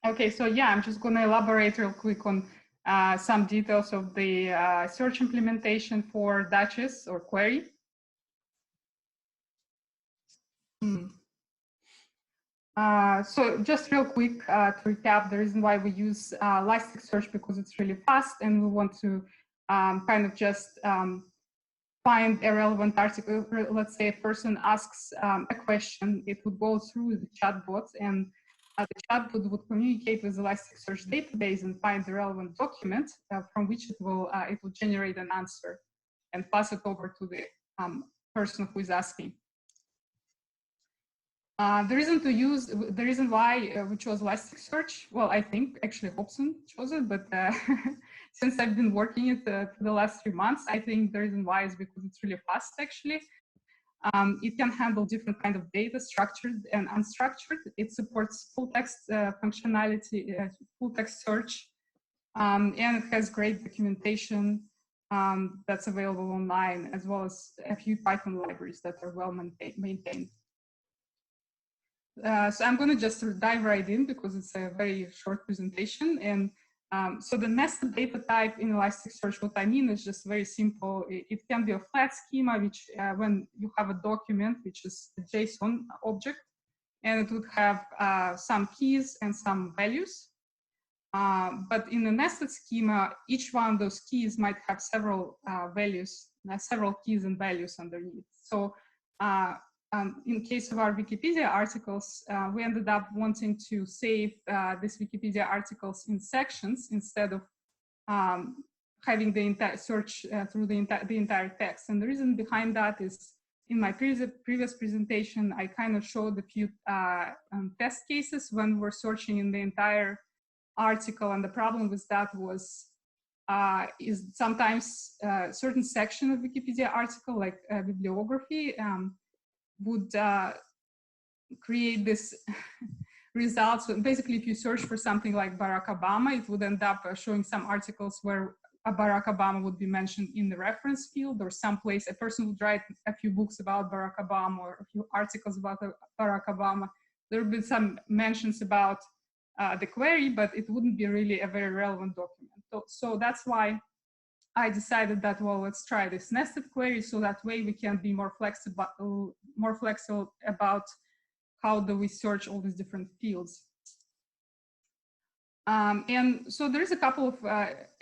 Okay, so yeah, I'm just going to elaborate real quick on some details of the search implementation for Dutchess or query. So just real quick to recap, the reason why we use Elasticsearch because it's really fast and we want to kind of just find a relevant article. Let's say a person asks a question, it would go through the chatbot and the chatbot would communicate with the Elasticsearch database and find the relevant document from which it will generate an answer and pass it over to the person who is asking. The reason why we chose Elasticsearch, well, I think actually Hobson chose it, but since I've been working it for the last 3 months, I think the reason why is because it's really fast actually. It can handle different kind of data, structured and unstructured. It supports full text functionality, full text search, and it has great documentation that's available online, as well as a few Python libraries that are well maintained. So I'm going to just dive right in because it's a very short presentation. And so the nested data type in Elasticsearch, what I mean is just very simple. It can be a flat schema, which when you have a document, which is a JSON object, and it would have some keys and some values. But in a nested schema, each one of those keys might have several values, several keys and values underneath. So in case of our Wikipedia articles, we ended up wanting to save these Wikipedia articles in sections instead of having the entire search through the entire text. And the reason behind that is in my previous presentation, I kind of showed a few test cases when we're searching in the entire article, and the problem with that was is sometimes a certain section of Wikipedia article, like bibliography, would create this results. Basically, if you search for something like Barack Obama, it would end up showing some articles where Barack Obama would be mentioned in the reference field, or someplace a person would write a few books about Barack Obama or a few articles about Barack Obama. There would be some mentions about the query, but it wouldn't be really a very relevant document. So that's why I decided that, well, let's try this nested query, so that way we can be more flexible about how do we search all these different fields. And so there is a couple of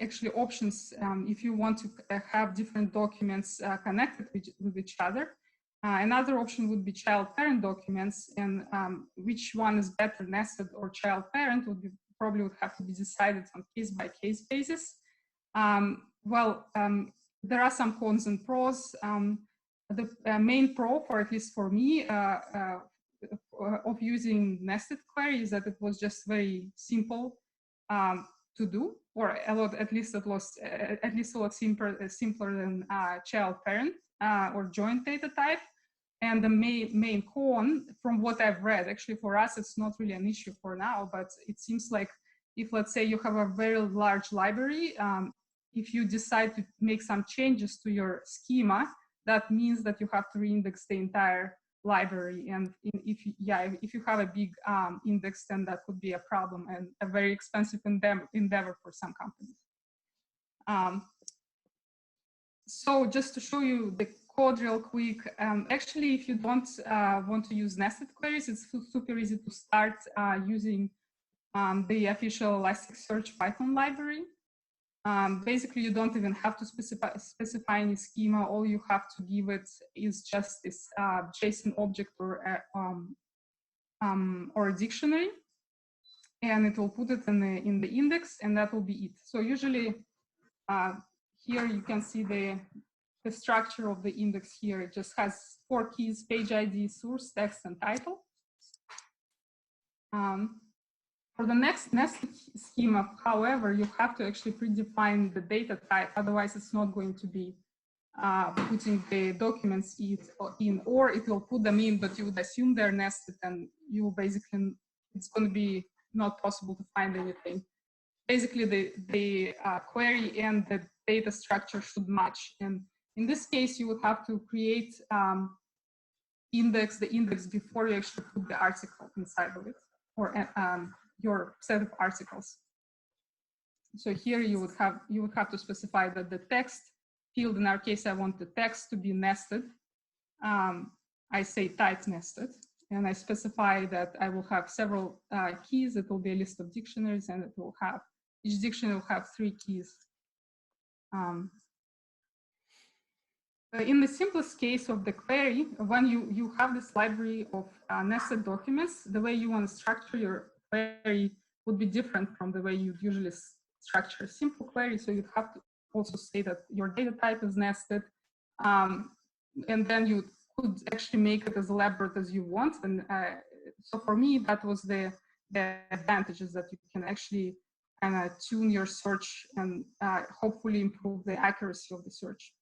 actually options if you want to have different documents connected with each other. Another option would be child-parent documents, and which one is better, nested or child-parent, probably would have to be decided on case-by-case basis. There are some cons and pros. The main pro, for at least for me, of using nested query is that it was just very simple to do, or at least a lot simpler than child-parent or joint data type. And the main con, from what I've read, actually for us it's not really an issue for now, but it seems like if, let's say, you have a very large library, if you decide to make some changes to your schema, that means that you have to reindex the entire library. And if you have a big index, then that could be a problem and a very expensive endeavor for some companies. So just to show you the code real quick, actually, if you don't want to use nested queries, it's super easy to start using the official Elasticsearch Python library. Basically, you don't even have to specify any schema. All you have to give it is just this JSON object or a dictionary, and it will put it in the index, and that will be it. So usually, here you can see the structure of the index here. It just has 4 keys: page ID, source, text, and title. For the next nested schema, however, you have to actually predefine the data type. Otherwise, it's not going to be putting the documents in, or it will put them in, but you would assume they're nested, and you basically, it's going to be not possible to find anything. Basically, the query and the data structure should match. And in this case, you would have to create the index before you actually put the article inside of it, or your set of articles. So here you would have to specify that the text field, in our case, I want the text to be nested. I say type nested, and I specify that I will have several keys. It will be a list of dictionaries, and each dictionary will have 3 keys. In the simplest case of the query, when you have this library of nested documents, the way you want to structure your query would be different from the way you'd usually structure a simple query. So you'd have to also say that your data type is nested, and then you could actually make it as elaborate as you want. And so for me, that was the advantages, that you can actually kind of tune your search and hopefully improve the accuracy of the search.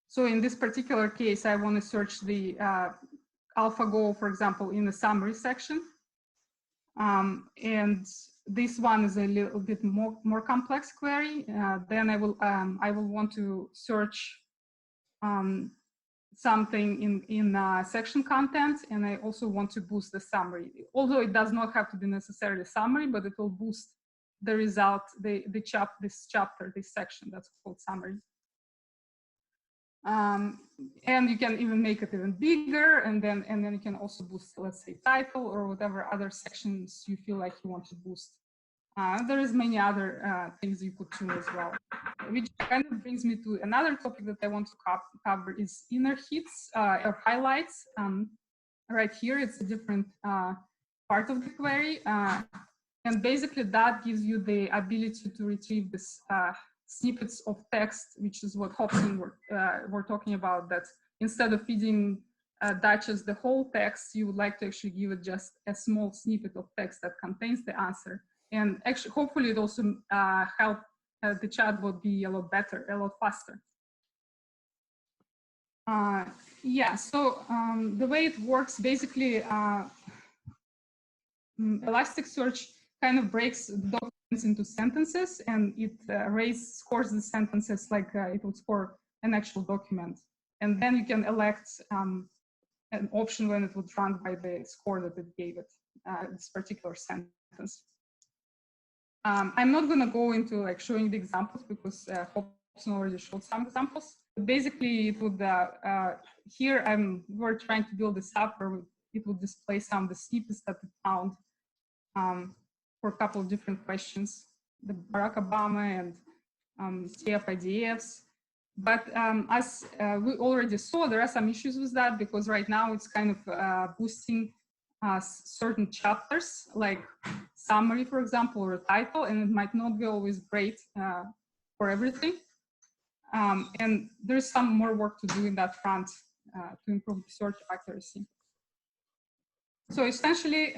So in this particular case, I want to search the AlphaGo, for example, in the summary section. And this one is a little bit more complex query. Then I will want to search something in section content, and I also want to boost the summary. Although it does not have to be necessarily summary, but it will boost the result, this chapter, this section that's called summary. And you can even make it even bigger, and then you can also boost, let's say, title or whatever other sections you feel like you want to boost. There is many other things you could tune as well, which kind of brings me to another topic that I want to cover is inner hits or highlights. Right here, it's a different part of the query, and basically that gives you the ability to retrieve this snippets of text, which is what Hobson were talking about, that instead of feeding Dutchess the whole text, you would like to actually give it just a small snippet of text that contains the answer. And actually, hopefully it also help the chatbot be a lot better, a lot faster. Yeah, so the way it works, basically, Elasticsearch kind of breaks documents into sentences, and it scores the sentences like it would score an actual document. And then you can elect an option when it would run by the score that it gave it, this particular sentence. I'm not going to go into like showing the examples because Hobson already showed some examples. But basically, it would here we're trying to build this up where it would display some of the snippets that it found for a couple of different questions, the Barack Obama and CFIDFs. But as we already saw, there are some issues with that, because right now it's kind of boosting certain chapters, like summary, for example, or a title, and it might not be always great for everything. And there's some more work to do in that front to improve search accuracy. So essentially,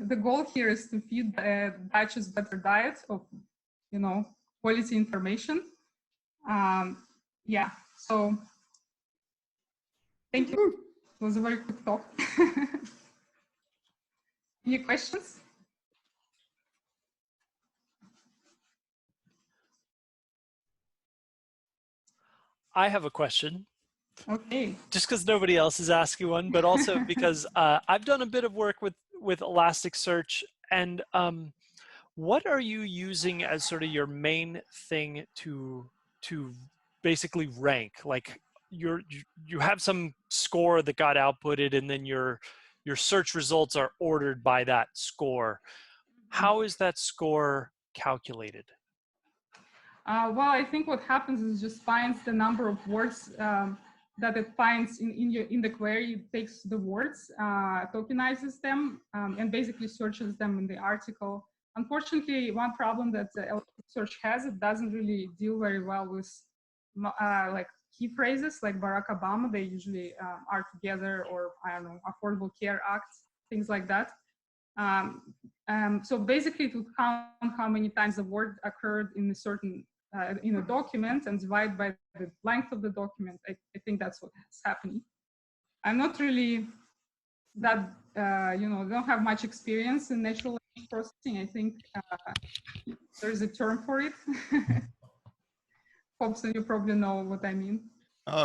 the goal here is to feed Dutchess better diet of, quality information. Yeah, so thank you. It was a very quick talk. Any questions? I have a question. Okay. Just because nobody else is asking one, but also because I've done a bit of work with Elasticsearch, and what are you using as sort of your main thing to basically rank? Like you have some score that got outputted, and then your search results are ordered by that score. How is that score calculated? Well, I think what happens is just finds the number of words that it finds in the query. It takes the words, tokenizes them, and basically searches them in the article. Unfortunately, one problem that Elasticsearch has, it doesn't really deal very well with like key phrases like Barack Obama. They usually are together, or I don't know, Affordable Care Act, things like that. So basically, to count how many times a word occurred in a certain in a document and divide by the length of the document. I think that's what's happening. I'm not really that don't have much experience in natural language processing. I think there is a term for it. Hobson, you probably know what I mean.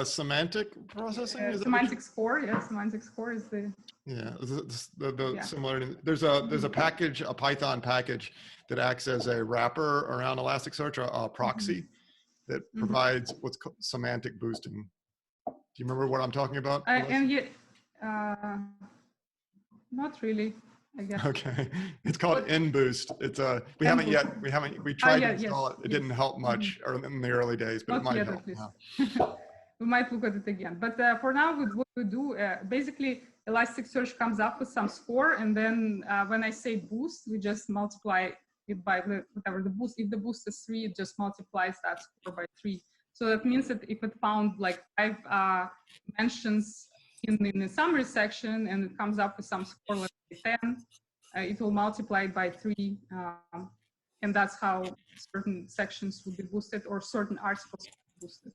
Semantic processing? Is semantic score, yeah, semantic score is the... Yeah, the Yeah. similar. There's a package, a Python package that acts as a wrapper around Elasticsearch, a proxy that provides what's called semantic boosting. Do you remember what I'm talking about? And yet, not really, I guess. Okay, it's called But- NBoost. It's we tried to install it. It didn't help much in the early days, but Not it might yet, help at least. now. We might look at it again. But for now, what we do, basically, Elasticsearch comes up with some score, and then when I say boost, we just multiply it by whatever the boost. If the boost is 3, it just multiplies that score by 3. So that means that if it found like 5 mentions in the summary section, and it comes up with some score, let's say 10, it will multiply it by 3. And that's how certain sections would be boosted, or certain articles would be boosted.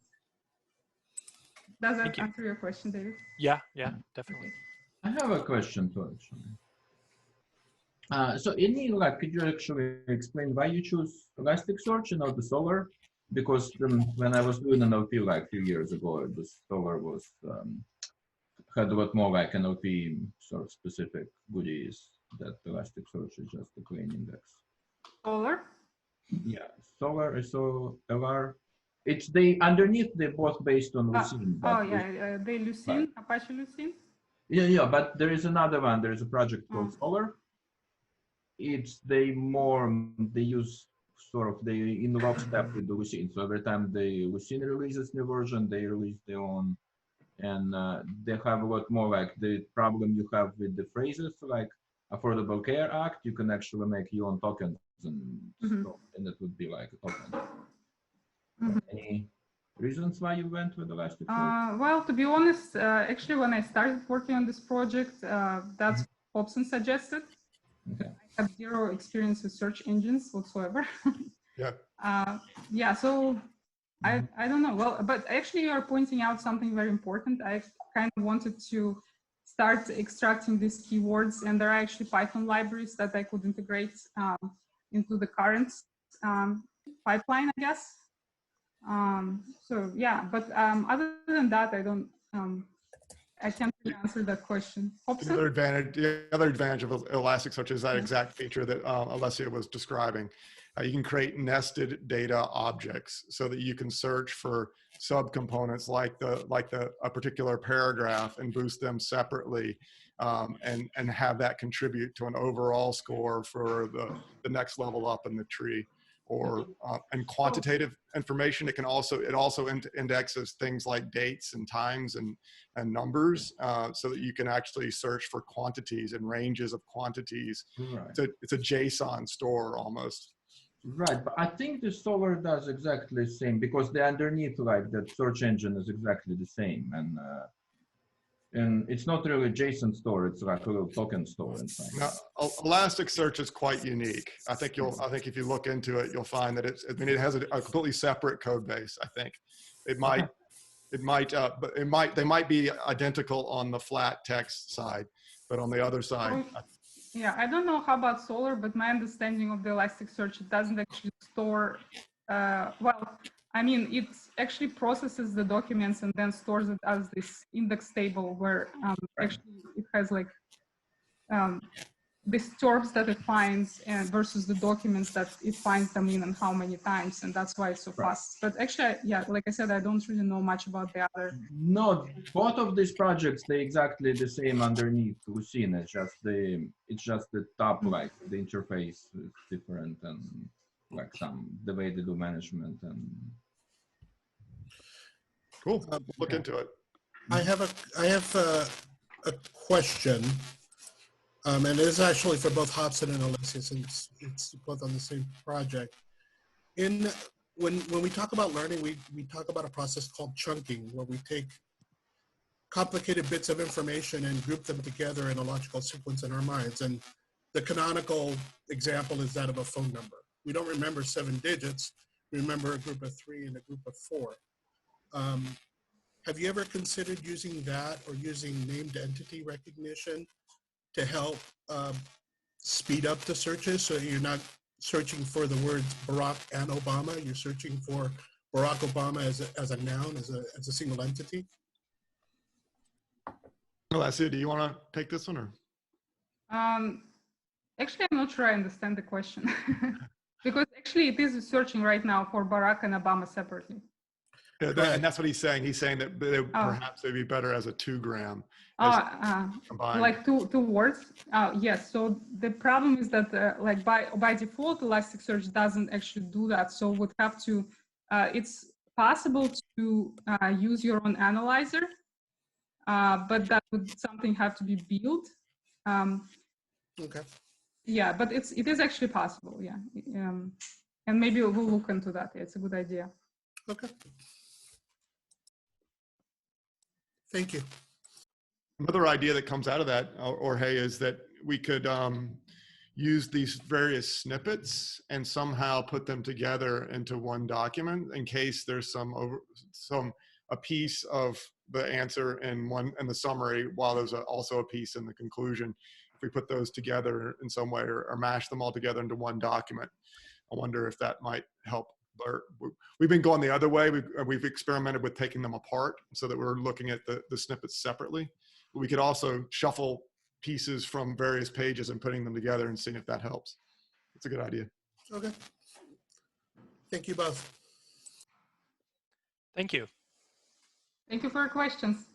Does that answer your question, David? Yeah, definitely. I have a question too, actually. So could you actually explain why you choose Elasticsearch and not the Solr? Because when I was doing NLP like a few years ago, the Solr was had a lot more like NLP sort of specific goodies that Elasticsearch is just a plain index. Solr? Yeah, Solr, SOLR. It's underneath they're both based on Lucene. They Lucene, Apache Lucene? Yeah, but there is another one. There is a project called Solr. They use in lockstep with the Lucene. So every time the Lucene releases new version, they release their own, and they have a lot more like the problem you have with the phrases like Affordable Care Act. You can actually make your own tokens and stuff, and it would be like a token. Any reasons why you went with Elasticsearch? Well, to be honest, actually, when I started working on this project, that's what Hobson suggested. Okay. I have 0 experience with search engines whatsoever. Yeah. So I don't know. Well, but actually, you are pointing out something very important. I kind of wanted to start extracting these keywords, and there are actually Python libraries that I could integrate into the current pipeline, I guess. So yeah, but other than that, I can't really answer that question. The other advantage of Elasticsearch is that exact feature that Olesya was describing. You can create nested data objects so that you can search for subcomponents like a particular paragraph and boost them separately, and have that contribute to an overall score for the next level up in the tree. Or and quantitative information. It also indexes things like dates and times and numbers, so that you can actually search for quantities and ranges of quantities. Right. It's a JSON store almost. Right, but I think the Solr does exactly the same, because the underneath like the search engine is exactly the same, and it's not really a JSON store; it's like a little token store inside. Now, Elasticsearch is quite unique. I think if you look into it, you'll find that it has a completely separate code base. I think they might be identical on the flat text side, but on the other side. Yeah, I don't know how about Solr, but my understanding of the Elasticsearch, it doesn't actually store. Well, I mean, it actually processes the documents and then stores it as this index table where actually it has like the terms that it finds and versus the documents that it finds them in and how many times, and that's why it's so fast. But actually, yeah, like I said, I don't really know much about the other. No, both of these projects, they're exactly the same underneath Lucene. It's just the top, like the interface is different, and like the way they do management and. Cool. Look into it. I have a question, and it is actually for both Hobson and Olesya, since it's both on the same project. When we talk about learning, we talk about a process called chunking, where we take complicated bits of information and group them together in a logical sequence in our minds. And the canonical example is that of a phone number. We don't remember 7 digits. We remember a group of 3 and a group of 4. Have you ever considered using that or using named entity recognition to help speed up the searches, so you're not searching for the words Barack and Obama, you're searching for Barack Obama as a noun, as a single entity? Olesya, do you want to take this one, or? Actually, I'm not sure I understand the question. Because actually it is searching right now for Barack and Obama separately. Yeah, and that's what he's saying. He's saying that perhaps they'd be better as a 2-gram. Combined. Like two words. Yes. So the problem is that like by default, Elasticsearch doesn't actually do that. So would have to. It's possible to use your own analyzer, but that would something have to be built. Okay. Yeah, but it is actually possible. Yeah, and maybe we'll look into that. It's a good idea. Okay. Thank you. Another idea that comes out of that, Jorge, is that we could use these various snippets and somehow put them together into one document in case there's a piece of the answer in the summary, while there's also a piece in the conclusion. If we put those together in some way or mash them all together into one document, I wonder if that might help. We've been going the other way. We've experimented with taking them apart so that we're looking at the snippets separately. But we could also shuffle pieces from various pages and putting them together and seeing if that helps. It's a good idea. Okay. Thank you both. Thank you. Thank you for your questions.